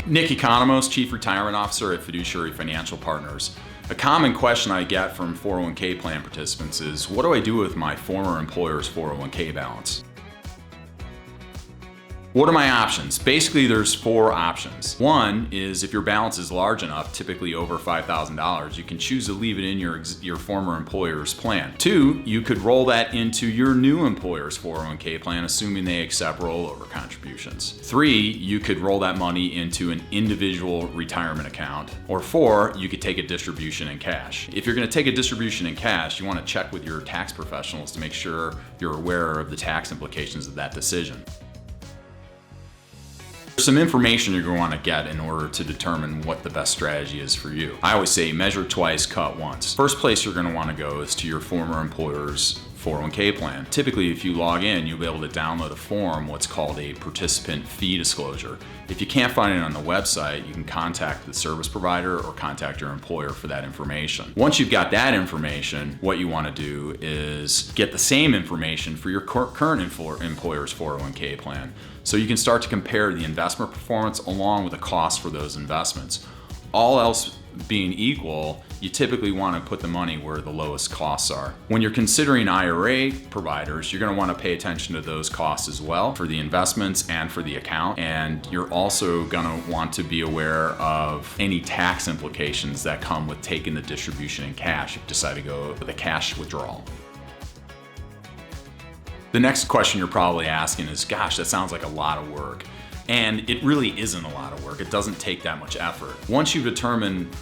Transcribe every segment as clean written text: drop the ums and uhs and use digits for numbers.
Nick Economos, Chief Retirement Officer at Fiduciary Financial Partners. A common question I get from 401k plan participants is, what do I do with my former employer's 401k balance? What are my options? Basically, there's 4 options. One is if your balance is large enough, typically over $5,000, you can choose to leave it in your former employer's plan. 2, you could roll that into your new employer's 401k plan, assuming they accept rollover contributions. 3, you could roll that money into an individual retirement account. Or 4, you could take a distribution in cash. If you're going to take a distribution in cash, you want to check with your tax professionals to make sure you're aware of the tax implications of that decision. There's some information you're going to want to get in order to determine what the best strategy is for you. I always say measure twice, cut once. First place you're going to want to go is to your former employer's 401k plan. Typically, if you log in, you'll be able to download a form, what's called a participant fee disclosure. If you can't find it on the website, you can contact the service provider or contact your employer for that information. Once you've got that information, what you want to do is get the same information for your current employer's 401k plan. So you can start to compare the investment performance along with the cost for those investments. All else being equal, you typically want to put the money where the lowest costs are. When you're considering IRA providers, you're going to want to pay attention to those costs as well for the investments and for the account. And you're also going to want to be aware of any tax implications that come with taking the distribution in cash if you decide to go with a cash withdrawal. The next question you're probably asking is, gosh, that sounds like a lot of work. And it really isn't a lot of work. It doesn't take that much effort. Once you've determined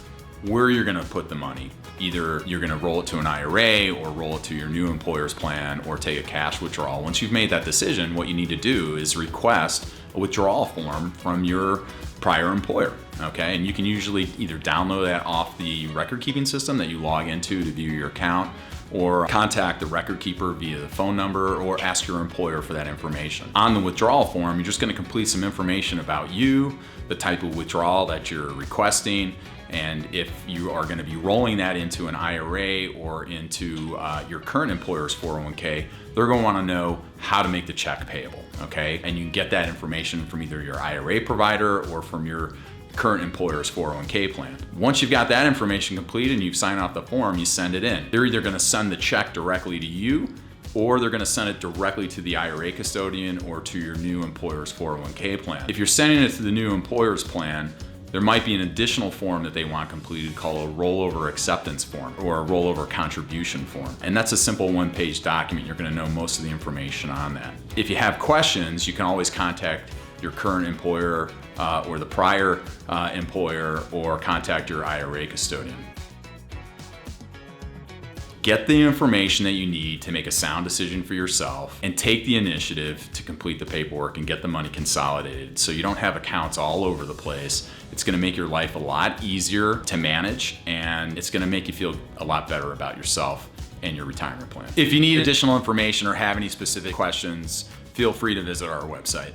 where you're going to put the money, either you're going to roll it to an IRA or roll it to your new employer's plan or take a cash withdrawal. Once you've made that decision, what you need to do is request a withdrawal form from your prior employer. Okay, and you can usually either download that off the record keeping system that you log into to view your account, or contact the record keeper via the phone number, or ask your employer for that information. On the withdrawal form, you're just going to complete some information about you, the type of withdrawal that you're requesting, and if you are going to be rolling that into an IRA or into your current employer's 401k, they're going to want to know how to make the check payable, okay? And you can get that information from either your IRA provider or from your current employer's 401k plan. Once you've got that information completed and you've signed off the form, you send it in. They're either going to send the check directly to you, or they're going to send it directly to the IRA custodian or to your new employer's 401k plan. If you're sending it to the new employer's plan, there might be an additional form that they want completed called a rollover acceptance form or a rollover contribution form. And that's a simple 1-page document. You're going to know most of the information on that. If you have questions, you can always contact your current employer or the prior employer, or contact your IRA custodian. Get the information that you need to make a sound decision for yourself, and take the initiative to complete the paperwork and get the money consolidated so you don't have accounts all over the place. It's going to make your life a lot easier to manage, and it's going to make you feel a lot better about yourself and your retirement plan. If you need additional information or have any specific questions, feel free to visit our website.